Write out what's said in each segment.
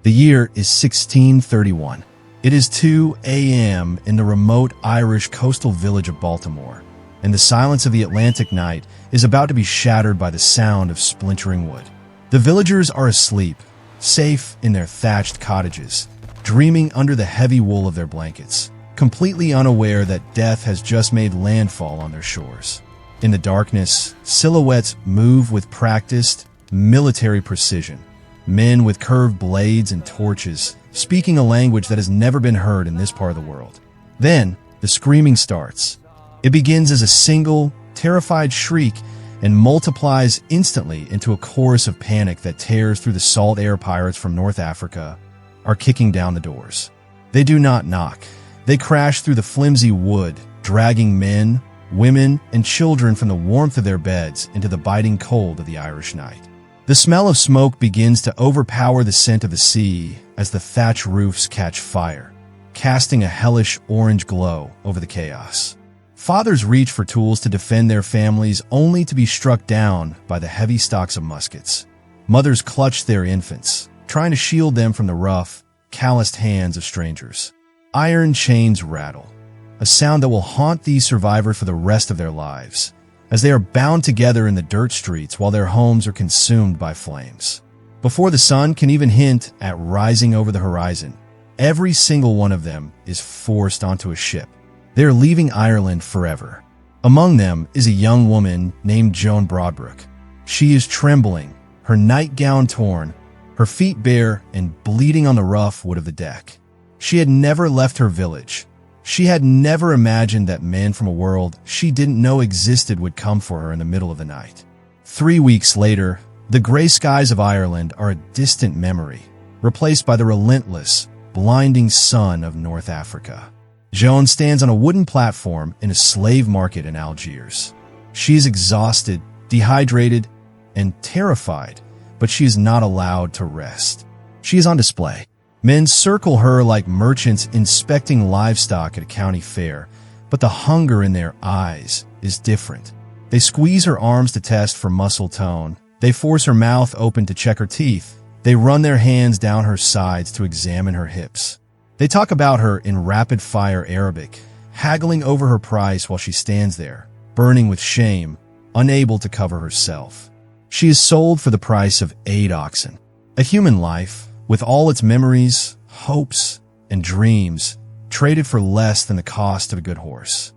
The year is 1631. It is 2 a.m. in the remote Irish coastal village of Baltimore, and the silence of the Atlantic night is about to be shattered by the sound of splintering wood. The villagers are asleep, safe in their thatched cottages, dreaming under the heavy wool of their blankets, completely unaware that death has just made landfall on their shores. In the darkness, silhouettes move with practiced, military precision. Men with curved blades and torches, speaking a language that has never been heard in this part of the world. Then, the screaming starts. It begins as a single, terrified shriek and multiplies instantly into a chorus of panic that tears through the salt air. Pirates from North Africa are kicking down the doors. They do not knock. They crash through the flimsy wood, dragging men, women, and children from the warmth of their beds into the biting cold of the Irish night. The smell of smoke begins to overpower the scent of the sea as the thatch roofs catch fire, casting a hellish orange glow over the chaos. Fathers reach for tools to defend their families only to be struck down by the heavy stocks of muskets. Mothers clutch their infants, trying to shield them from the rough, calloused hands of strangers. Iron chains rattle, a sound that will haunt these survivors for the rest of their lives, as they are bound together in the dirt streets while their homes are consumed by flames. Before the sun can even hint at rising over the horizon, every single one of them is forced onto a ship. They are leaving Ireland forever. Among them is a young woman named Joan Broadbrook. She is trembling, her nightgown torn, her feet bare and bleeding on the rough wood of the deck. She had never left her village. She had never imagined that men from a world she didn't know existed would come for her in the middle of the night. 3 weeks later, the gray skies of Ireland are a distant memory, replaced by the relentless, blinding sun of North Africa. Joan stands on a wooden platform in a slave market in Algiers. She is exhausted, dehydrated, and terrified, but she is not allowed to rest. She is on display. Men circle her like merchants inspecting livestock at a county fair, but the hunger in their eyes is different. They squeeze her arms to test for muscle tone. They force her mouth open to check her teeth. They run their hands down her sides to examine her hips. They talk about her in rapid-fire Arabic, haggling over her price while she stands there, burning with shame, unable to cover herself. She is sold for the price of 8 oxen. A human life, with all its memories, hopes, and dreams, traded for less than the cost of a good horse.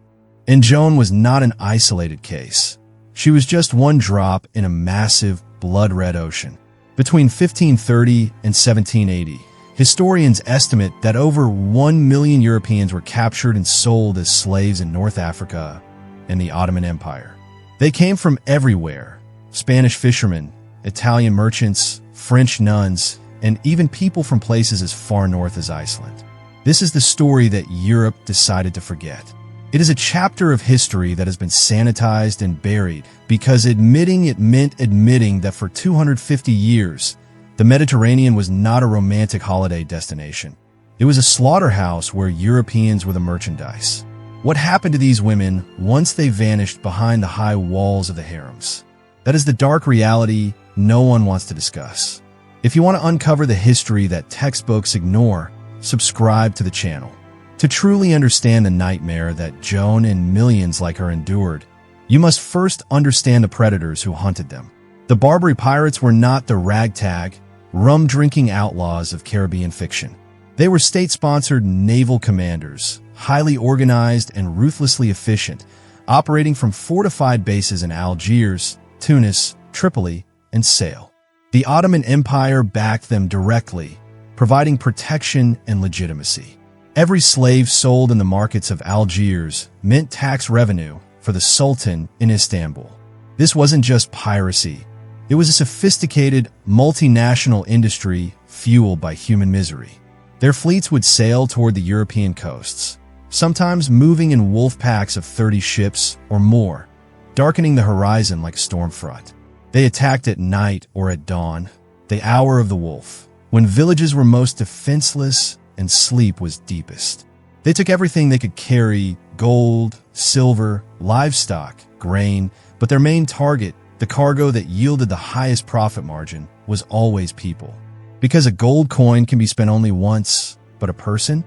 And Joan was not an isolated case. She was just one drop in a massive, blood-red ocean. Between 1530 and 1780, historians estimate that over 1 million Europeans were captured and sold as slaves in North Africa and the Ottoman Empire. They came from everywhere: Spanish fishermen, Italian merchants, French nuns, and even people from places as far north as Iceland. This is the story that Europe decided to forget. It is a chapter of history that has been sanitized and buried because admitting it meant admitting that for 250 years, the Mediterranean was not a romantic holiday destination. It was a slaughterhouse where Europeans were the merchandise. What happened to these women once they vanished behind the high walls of the harems? That is the dark reality no one wants to discuss. If you want to uncover the history that textbooks ignore, subscribe to the channel. To truly understand the nightmare that Joan and millions like her endured, you must first understand the predators who hunted them. The Barbary Pirates were not the ragtag, rum-drinking outlaws of Caribbean fiction. They were state-sponsored naval commanders, highly organized and ruthlessly efficient, operating from fortified bases in Algiers, Tunis, Tripoli, and Sale. The Ottoman Empire backed them directly, providing protection and legitimacy. Every slave sold in the markets of Algiers meant tax revenue for the Sultan in Istanbul. This wasn't just piracy. It was a sophisticated, multinational industry fueled by human misery. Their fleets would sail toward the European coasts, sometimes moving in wolf packs of 30 ships or more, darkening the horizon like a storm front. They attacked at night or at dawn, the hour of the wolf, when villages were most defenseless and sleep was deepest. They took everything they could carry: gold, silver, livestock, grain, but their main target, the cargo that yielded the highest profit margin, was always people. Because a gold coin can be spent only once, but a person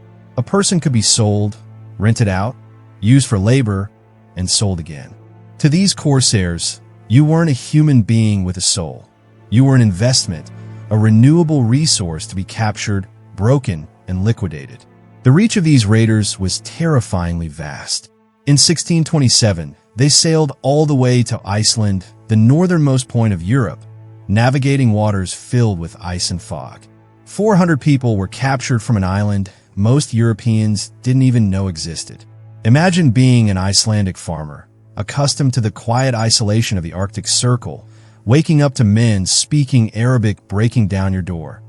could be sold, rented out, used for labor, and sold again. To these corsairs, you weren't a human being with a soul. You were an investment, a renewable resource to be captured, broken, and liquidated. The reach of these raiders was terrifyingly vast. In 1627, they sailed all the way to Iceland, the northernmost point of Europe, navigating waters filled with ice and fog. 400 people were captured from an island most Europeans didn't even know existed. Imagine being an Icelandic farmer, accustomed to the quiet isolation of the Arctic Circle, waking up to men speaking Arabic breaking down your door.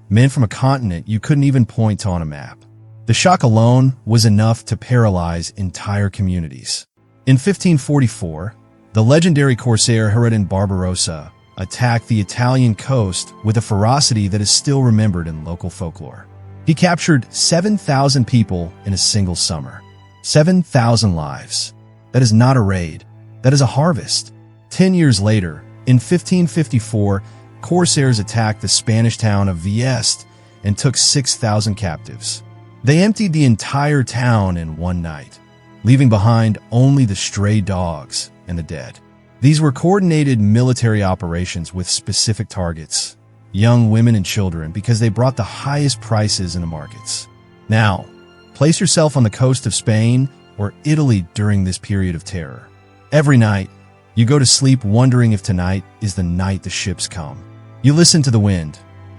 Men from a continent you couldn't even point to on a map. The shock alone was enough to paralyze entire communities. In 1544, the legendary corsair Harem Barbarossa attacked the Italian coast with a ferocity that is still remembered in local folklore. He captured 7,000 people in a single summer. 7,000 lives. That is not a raid. That is a harvest. 10 years later, in 1554, corsairs attacked the Spanish town of Vieste and took 6,000 captives. They emptied the entire town in one night, leaving behind only the stray dogs and the dead. These were coordinated military operations with specific targets, young women and children, because they brought the highest prices in the markets. Now, place yourself on the coast of Spain or Italy during this period of terror. Every night, you go to sleep wondering if tonight is the night the ships come. You listen to the wind,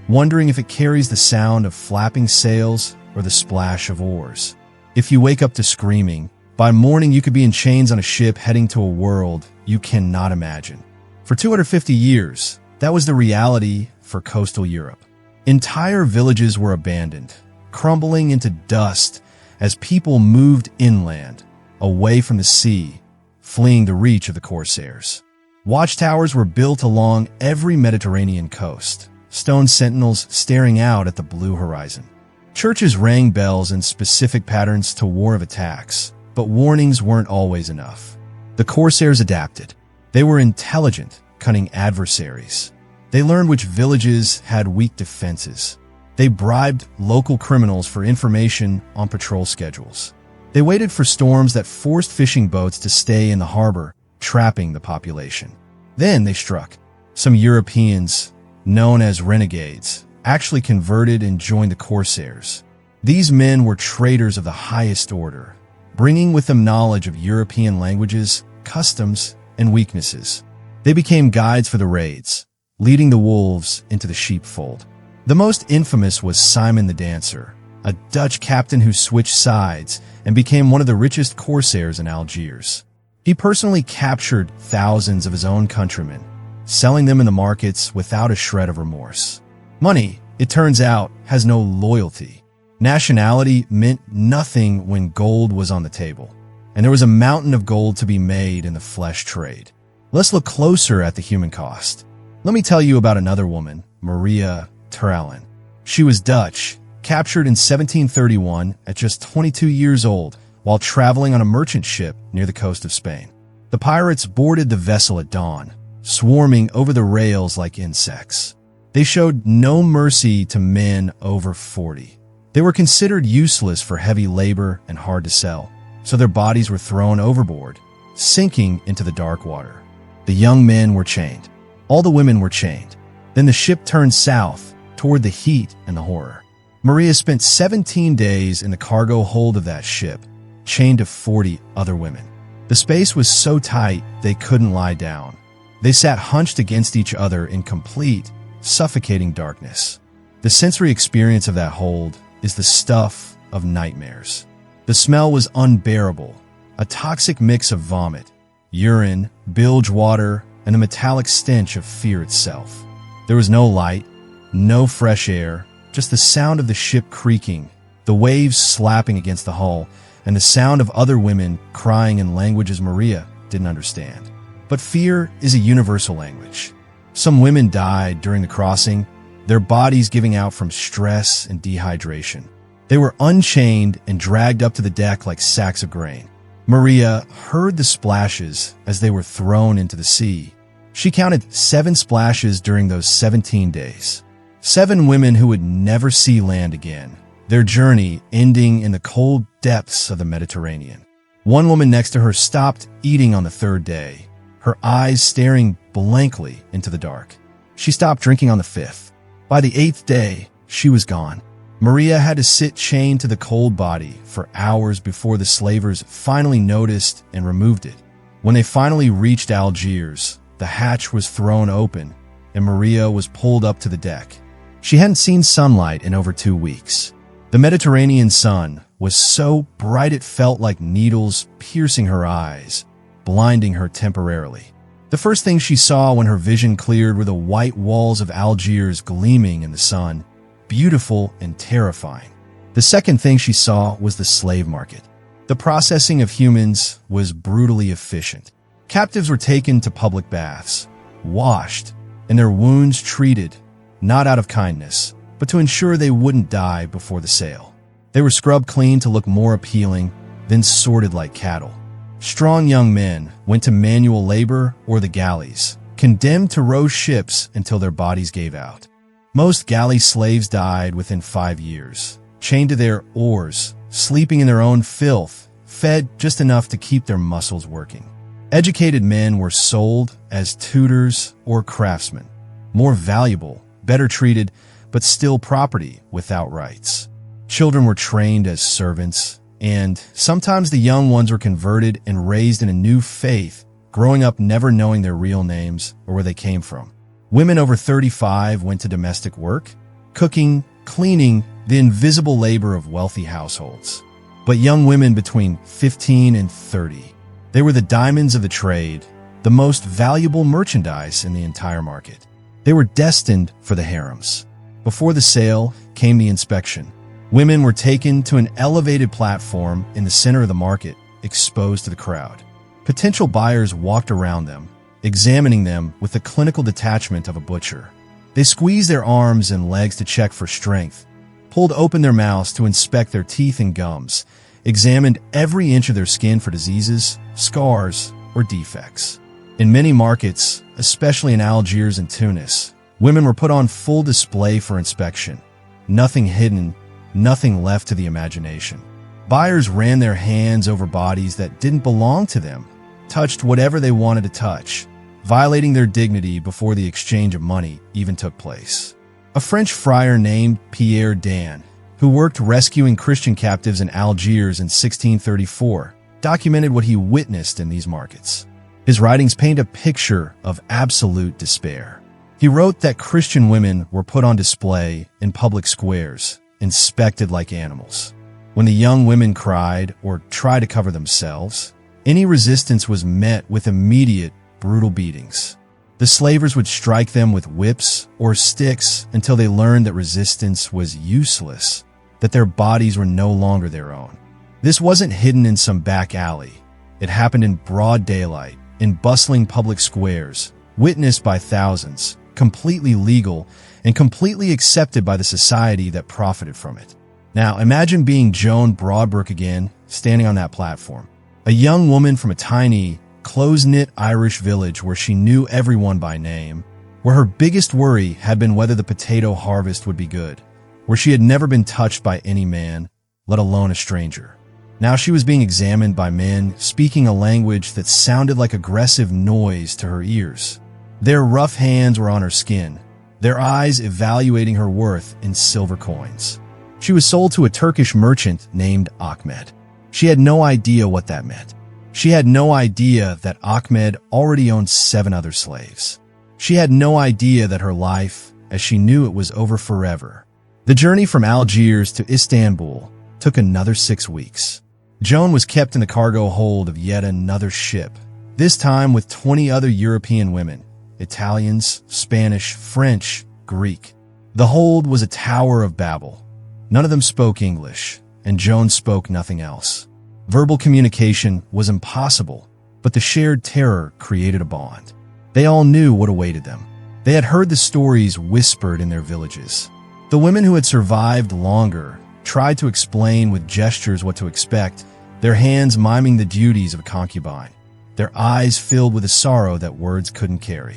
wondering if it carries the sound of flapping sails or the splash of oars. If you wake up to screaming, by morning you could be in chains on a ship heading to a world you cannot imagine. For 250 years, that was the reality for coastal Europe. Entire villages were abandoned, crumbling into dust as people moved inland, away from the sea, fleeing the reach of the corsairs. Watchtowers were built along every Mediterranean coast, stone sentinels staring out at the blue horizon. Churches rang bells in specific patterns to warn of attacks, but warnings weren't always enough. The corsairs adapted. They were intelligent, cunning adversaries. They learned which villages had weak defenses. They bribed local criminals for information on patrol schedules. They waited for storms that forced fishing boats to stay in the harbor, trapping the population. Then they struck. Some Europeans, known as renegades, actually converted and joined the corsairs. These men were traders of the highest order, bringing with them knowledge of European languages, customs, and weaknesses. They became guides for the raids, leading the wolves into the sheepfold. The most infamous was Simon the Dancer, a Dutch captain who switched sides and became one of the richest corsairs in Algiers. He personally captured thousands of his own countrymen, selling them in the markets without a shred of remorse. Money, it turns out, has no loyalty. Nationality meant nothing when gold was on the table, and there was a mountain of gold to be made in the flesh trade. Let's look closer at the human cost. Let me tell you about another woman, Maria Terallan. She was Dutch, captured in 1731 at just 22 years old while traveling on a merchant ship near the coast of Spain. The pirates boarded the vessel at dawn, swarming over the rails like insects. They showed no mercy to men over 40. They were considered useless for heavy labor and hard to sell, so their bodies were thrown overboard, sinking into the dark water. The young men were chained. All the women were chained. Then the ship turned south toward the heat and the horror. Maria spent 17 days in the cargo hold of that ship, chained to 40 other women. The space was so tight they couldn't lie down. They sat hunched against each other in complete, suffocating darkness. The sensory experience of that hold is the stuff of nightmares. The smell was unbearable, a toxic mix of vomit, urine, bilge water, and the metallic stench of fear itself. There was no light, no fresh air, just the sound of the ship creaking, the waves slapping against the hull, and the sound of other women crying in languages Maria didn't understand. But fear is a universal language. Some women died during the crossing, their bodies giving out from stress and dehydration. They were unchained and dragged up to the deck like sacks of grain. Maria heard the splashes as they were thrown into the sea. She counted 7 splashes during those 17 days. 7 women who would never see land again, their journey ending in the cold depths of the Mediterranean. One woman next to her stopped eating on the 3rd day, her eyes staring blankly into the dark. She stopped drinking on the 5th. By the 8th day, she was gone. Maria had to sit chained to the cold body for hours before the slavers finally noticed and removed it. When they finally reached Algiers, the hatch was thrown open and Maria was pulled up to the deck. She hadn't seen sunlight in over 2 weeks. The Mediterranean sun was so bright it felt like needles piercing her eyes, blinding her temporarily. The first thing she saw when her vision cleared were the white walls of Algiers gleaming in the sun, beautiful and terrifying. The second thing she saw was the slave market. The processing of humans was brutally efficient. Captives were taken to public baths, washed, and their wounds treated, not out of kindness, but to ensure they wouldn't die before the sale. They were scrubbed clean to look more appealing, then sorted like cattle. Strong young men went to manual labor or the galleys, condemned to row ships until their bodies gave out. Most galley slaves died within 5 years, chained to their oars, sleeping in their own filth, fed just enough to keep their muscles working. Educated men were sold as tutors or craftsmen, more valuable, better treated, but still property without rights. Children were trained as servants, and sometimes the young ones were converted and raised in a new faith, growing up never knowing their real names or where they came from. Women over 35 went to domestic work, cooking, cleaning, the invisible labor of wealthy households. But young women between 15 and 30, they were the diamonds of the trade, the most valuable merchandise in the entire market. They were destined for the harems. Before the sale came the inspection. Women were taken to an elevated platform in the center of the market, exposed to the crowd. Potential buyers walked around them, examining them with the clinical detachment of a butcher. They squeezed their arms and legs to check for strength, pulled open their mouths to inspect their teeth and gums, examined every inch of their skin for diseases, scars, or defects. In many markets, especially in Algiers and Tunis, women were put on full display for inspection. Nothing hidden, nothing left to the imagination. Buyers ran their hands over bodies that didn't belong to them, touched whatever they wanted to touch, violating their dignity before the exchange of money even took place. A French friar named Pierre Dan, who worked rescuing Christian captives in Algiers in 1634, documented what he witnessed in these markets. His writings paint a picture of absolute despair. He wrote that Christian women were put on display in public squares, inspected like animals. When the young women cried or tried to cover themselves, any resistance was met with immediate, brutal beatings. The slavers would strike them with whips or sticks until they learned that resistance was useless, that their bodies were no longer their own. This wasn't hidden in some back alley. It happened in broad daylight, in bustling public squares, witnessed by thousands, completely legal and completely accepted by the society that profited from it. Now, imagine being Joan Broadbrook again, standing on that platform. A young woman from a tiny, close-knit Irish village where she knew everyone by name, where her biggest worry had been whether the potato harvest would be good, where she had never been touched by any man, let alone a stranger. Now she was being examined by men speaking a language that sounded like aggressive noise to her ears. Their rough hands were on her skin, their eyes evaluating her worth in silver coins. She was sold to a Turkish merchant named Ahmed. She had no idea what that meant. She had no idea that Ahmed already owned 7 other slaves. She had no idea that her life, as she knew it, was over forever. The journey from Algiers to Istanbul took another 6 weeks. Joan was kept in the cargo hold of yet another ship, this time with 20 other European women, Italians, Spanish, French, Greek. The hold was a Tower of Babel. None of them spoke English, and Joan spoke nothing else. Verbal communication was impossible, but the shared terror created a bond. They all knew what awaited them. They had heard the stories whispered in their villages. The women who had survived longer tried to explain with gestures what to expect, their hands miming the duties of a concubine, their eyes filled with a sorrow that words couldn't carry.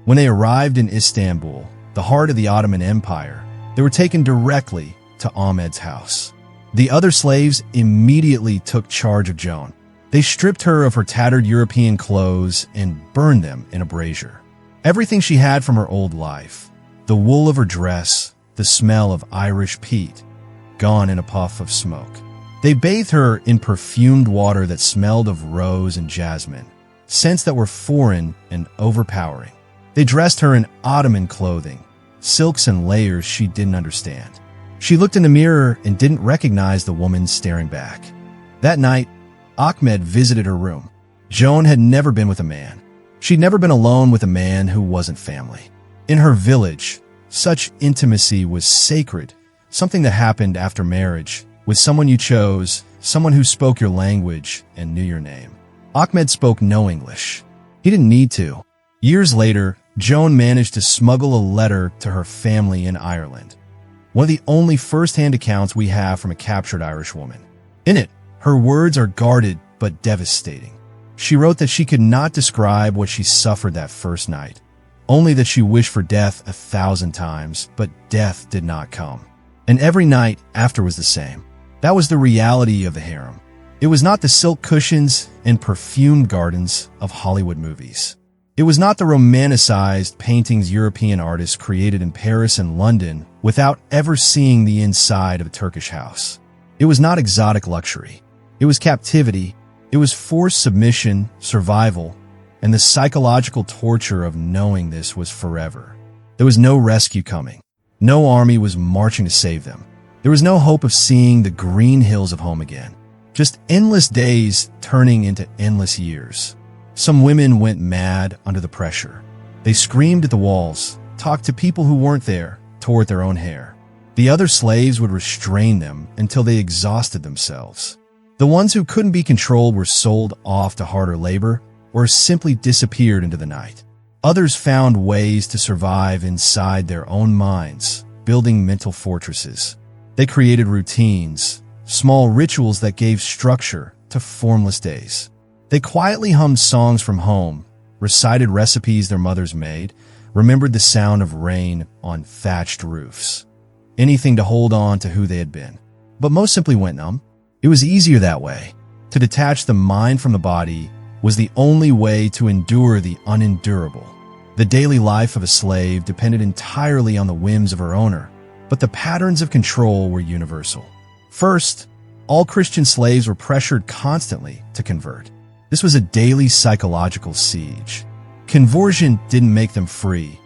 When they arrived in Istanbul, the heart of the Ottoman Empire, they were taken directly to Ahmed's house. The other slaves immediately took charge of Joan. They stripped her of her tattered European clothes and burned them in a brazier. Everything she had from her old life, the wool of her dress, the smell of Irish peat, gone in a puff of smoke. They bathed her in perfumed water that smelled of rose and jasmine, scents that were foreign and overpowering. They dressed her in Ottoman clothing, silks and layers she didn't understand. She looked in the mirror and didn't recognize the woman staring back. That night, Ahmed visited her room. Joan had never been with a man. She'd never been alone with a man who wasn't family. In her village, such intimacy was sacred, something that happened after marriage, with someone you chose, someone who spoke your language and knew your name. Ahmed spoke no English. He didn't need to. Years later, Joan managed to smuggle a letter to her family in Ireland. One of the only first-hand accounts we have from a captured Irish woman. In it, her words are guarded but devastating. She wrote that she could not describe what she suffered that first night, only that she wished for death 1,000 times, but death did not come. And every night after was the same. That was the reality of the harem. It was not the silk cushions and perfumed gardens of Hollywood movies. It was not the romanticized paintings European artists created in Paris and London without ever seeing the inside of a Turkish house. It was not exotic luxury. It was captivity. It was forced submission, survival, and the psychological torture of knowing this was forever. There was no rescue coming. No army was marching to save them. There was no hope of seeing the green hills of home again. Just endless days turning into endless years. Some women went mad under the pressure. They screamed at the walls, talked to people who weren't there, tore at their own hair. The other slaves would restrain them until they exhausted themselves. The ones who couldn't be controlled were sold off to harder labor or simply disappeared into the night. Others found ways to survive inside their own minds, building mental fortresses. They created routines, small rituals that gave structure to formless days. They quietly hummed songs from home, recited recipes their mothers made, remembered the sound of rain on thatched roofs. Anything to hold on to who they had been. But most simply went numb. It was easier that way. To detach the mind from the body was the only way to endure the unendurable. The daily life of a slave depended entirely on the whims of her owner, but the patterns of control were universal. First, all Christian slaves were pressured constantly to convert. This was a daily psychological siege. Conversion didn't make them free.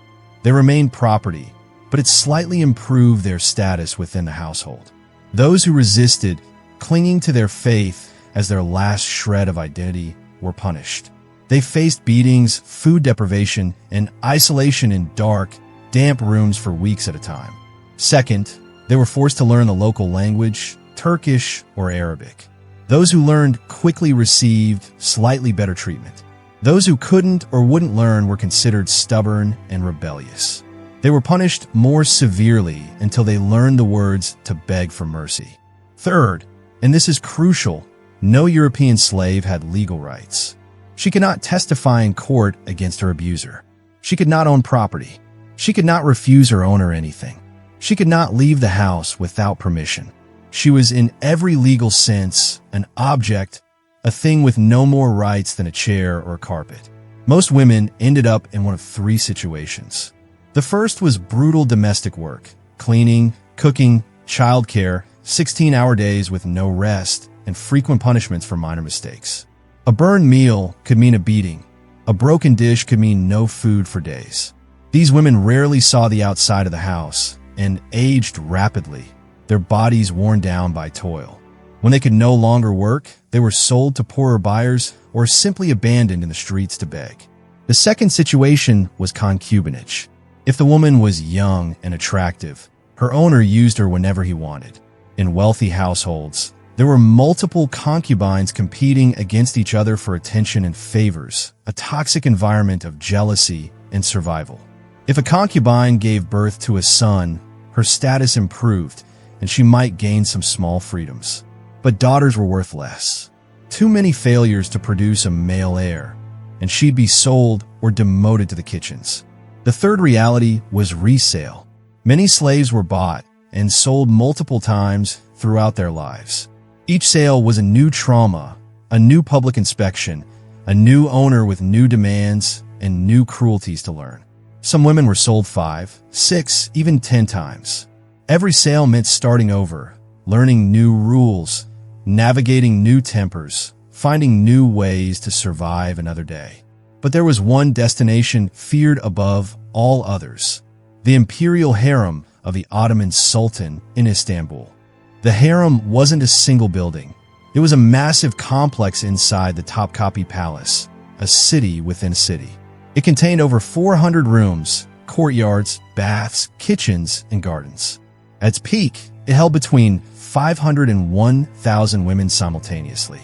They remained property, but it slightly improved their status within the household. Those who resisted, clinging to their faith as their last shred of identity, were punished. They faced beatings, food deprivation, and isolation in dark, damp rooms for weeks at a time. Second, they were forced to learn the local language, Turkish or Arabic. Those who learned quickly received slightly better treatment. Those who couldn't or wouldn't learn were considered stubborn and rebellious. They were punished more severely until they learned the words to beg for mercy. Third, and this is crucial, no European slave had legal rights. She could not testify in court against her abuser. She could not own property. She could not refuse her owner anything. She could not leave the house without permission. She was in every legal sense an object, a thing with no more rights than a chair or a carpet. Most women ended up in one of three situations. The first was brutal domestic work, cleaning, cooking, childcare, 16-hour days with no rest, and frequent punishments for minor mistakes. A burned meal could mean a beating. A broken dish could mean no food for days. These women rarely saw the outside of the house and aged rapidly, their bodies worn down by toil. When they could no longer work, they were sold to poorer buyers or simply abandoned in the streets to beg. The second situation was concubinage. If the woman was young and attractive, her owner used her whenever he wanted. In wealthy households, there were multiple concubines competing against each other for attention and favors, a toxic environment of jealousy and survival. If a concubine gave birth to a son, her status improved, and she might gain some small freedoms. But daughters were worth less. Too many failures to produce a male heir, and she'd be sold or demoted to the kitchens. The third reality was resale. Many slaves were bought and sold multiple times throughout their lives. Each sale was a new trauma, a new public inspection, a new owner with new demands and new cruelties to learn. Some women were sold 5, 6, even 10 times. Every sale meant starting over, learning new rules, navigating new tempers, finding new ways to survive another day. But there was one destination feared above all others: the imperial harem of the Ottoman Sultan in Istanbul. The harem wasn't a single building. It was a massive complex inside the Topkapi Palace, a city within a city. It contained over 400 rooms, courtyards, baths, kitchens, and gardens. At its peak, it held between 500 and 1,000 women simultaneously.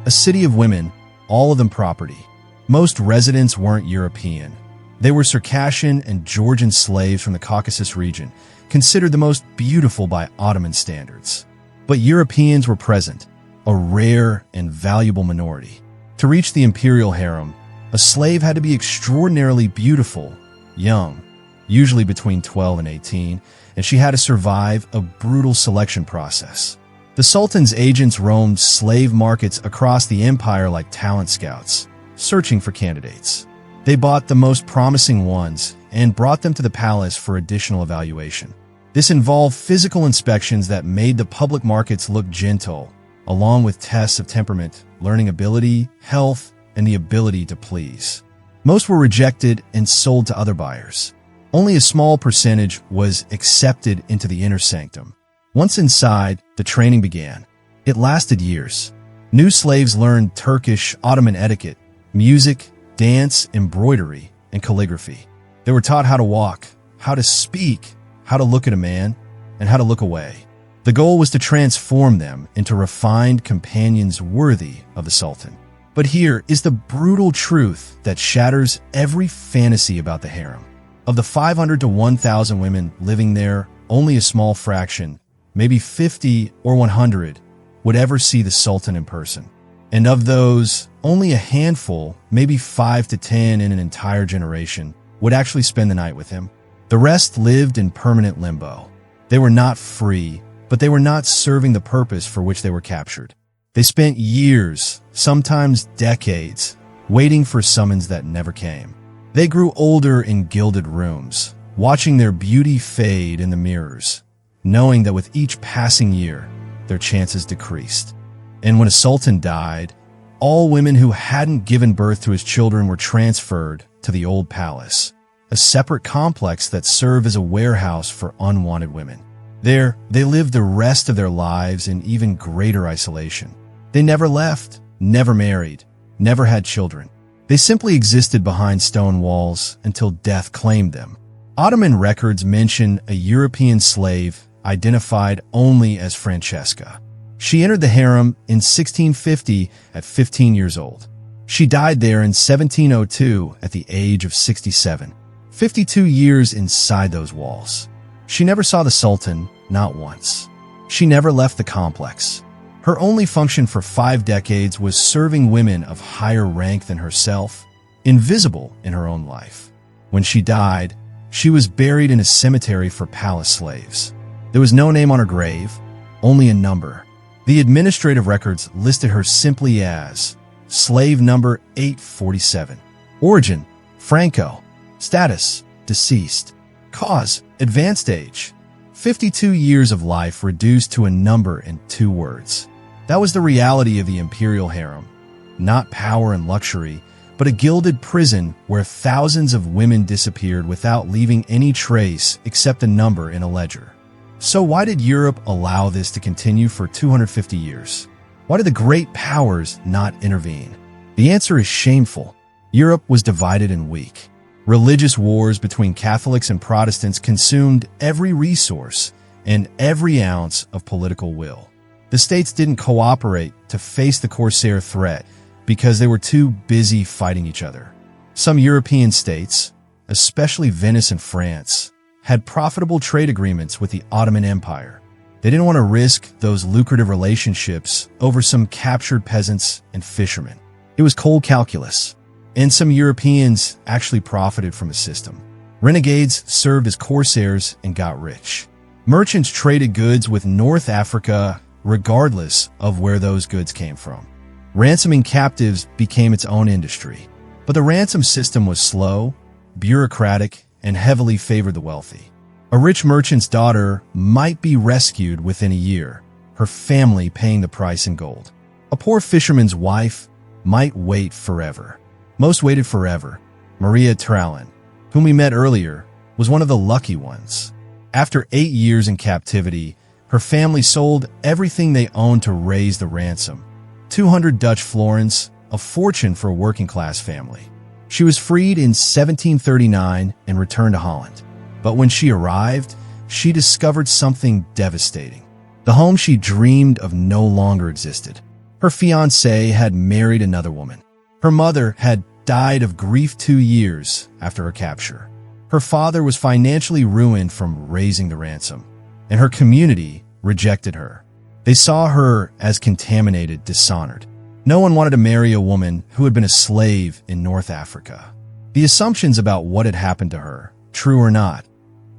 A city of women, all of them property. Most residents weren't European. They were Circassian and Georgian slaves from the Caucasus region, considered the most beautiful by Ottoman standards. But Europeans were present, a rare and valuable minority. To reach the imperial harem, a slave had to be extraordinarily beautiful, young, usually between 12 and 18, and she had to survive a brutal selection process. The Sultan's agents roamed slave markets across the empire like talent scouts, searching for candidates. They bought the most promising ones and brought them to the palace for additional evaluation. This involved physical inspections that made the public markets look gentle, along with tests of temperament, learning ability, health, and the ability to please. Most were rejected and sold to other buyers. Only a small percentage was accepted into the inner sanctum. Once inside, the training began. It lasted years. New slaves learned Turkish, Ottoman etiquette, music, dance, embroidery, and calligraphy. They were taught how to walk, how to speak, how to look at a man, and how to look away. The goal was to transform them into refined companions worthy of the Sultan. But here is the brutal truth that shatters every fantasy about the harem. Of the 500 to 1,000 women living there, only a small fraction, maybe 50 or 100, would ever see the Sultan in person. And of those, only a handful, maybe 5 to 10 in an entire generation, would actually spend the night with him. The rest lived in permanent limbo. They were not free, but they were not serving the purpose for which they were captured. They spent years, sometimes decades, waiting for summons that never came. They grew older in gilded rooms, watching their beauty fade in the mirrors, knowing that with each passing year, their chances decreased. And when a sultan died, all women who hadn't given birth to his children were transferred to the old palace, a separate complex that served as a warehouse for unwanted women. There, they lived the rest of their lives in even greater isolation. They never left, never married, never had children. They simply existed behind stone walls until death claimed them. Ottoman records mention a European slave identified only as Francesca. She entered the harem in 1650 at 15 years old. She died there in 1702 at the age of 67, 52 years inside those walls. She never saw the Sultan, not once. She never left the complex. Her only function for 5 decades was serving women of higher rank than herself, invisible in her own life. When she died, she was buried in a cemetery for palace slaves. There was no name on her grave, only a number. The administrative records listed her simply as slave number 847. Origin: Franco. Status: deceased. Cause: advanced age. 52 years of life reduced to a number in 2 words. That was the reality of the imperial harem. Not power and luxury, but a gilded prison where thousands of women disappeared without leaving any trace except a number in a ledger. So why did Europe allow this to continue for 250 years? Why did the great powers not intervene? The answer is shameful. Europe was divided and weak. Religious wars between Catholics and Protestants consumed every resource and every ounce of political will. The states didn't cooperate to face the Corsair threat because they were too busy fighting each other. Some European states, especially Venice and France, had profitable trade agreements with the Ottoman Empire. They didn't want to risk those lucrative relationships over some captured peasants and fishermen. It was cold calculus, and some Europeans actually profited from the system. Renegades served as corsairs and got rich. Merchants traded goods with North Africa regardless of where those goods came from. Ransoming captives became its own industry. But the ransom system was slow, bureaucratic, and heavily favored the wealthy. A rich merchant's daughter might be rescued within a year, her family paying the price in gold. A poor fisherman's wife might wait forever. Most waited forever. Maria Terallan, whom we met earlier, was one of the lucky ones. After 8 years in captivity, her family sold everything they owned to raise the ransom. 200 Dutch florins, a fortune for a working-class family. She was freed in 1739 and returned to Holland. But when she arrived, she discovered something devastating. The home she dreamed of no longer existed. Her fiancé had married another woman. Her mother had died of grief 2 years after her capture. Her father was financially ruined from raising the ransom, and her community rejected her. They saw her as contaminated, dishonored. No one wanted to marry a woman who had been a slave in North Africa. The assumptions about what had happened to her, true or not,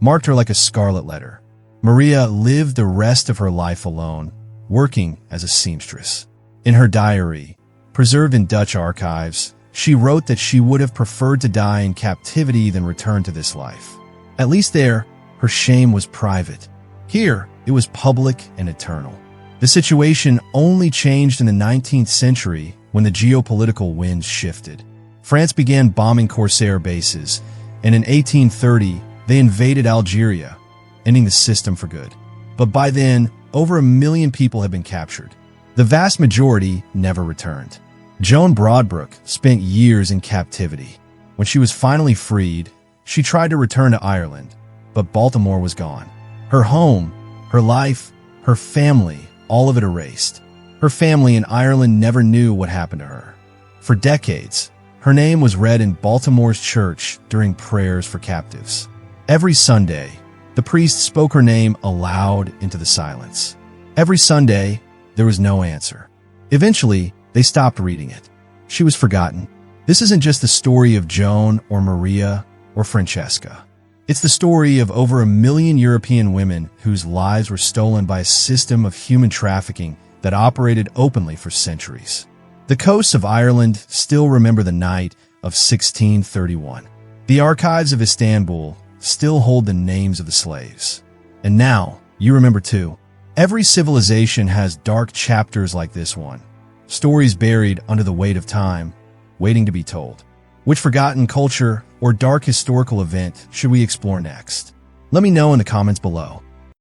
marked her like a scarlet letter. Maria lived the rest of her life alone, working as a seamstress. In her diary, preserved in Dutch archives, she wrote that she would have preferred to die in captivity than return to this life. At least there, her shame was private. Here, it was public and eternal. The situation only changed in the 19th century when the geopolitical winds shifted. France began bombing corsair bases, and in 1830, they invaded Algeria, ending the system for good. But by then, over 1 million people had been captured. The vast majority never returned. Joan Broadbrook spent years in captivity. When she was finally freed, she tried to return to Ireland, but Baltimore was gone. Her home, her life, her family, all of it erased. Her family in Ireland never knew what happened to her. For decades, her name was read in Baltimore's church during prayers for captives. Every Sunday, the priest spoke her name aloud into the silence. Every Sunday, there was no answer. Eventually, they stopped reading it. She was forgotten. This isn't just the story of Joan or Maria or Francesca. It's the story of over 1 million European women whose lives were stolen by a system of human trafficking that operated openly for centuries. The coasts of Ireland still remember the night of 1631. The archives of Istanbul still hold the names of the slaves. And now, you remember too. Every civilization has dark chapters like this one. Stories buried under the weight of time, waiting to be told. Which forgotten culture or dark historical event should we explore next? Let me know in the comments below.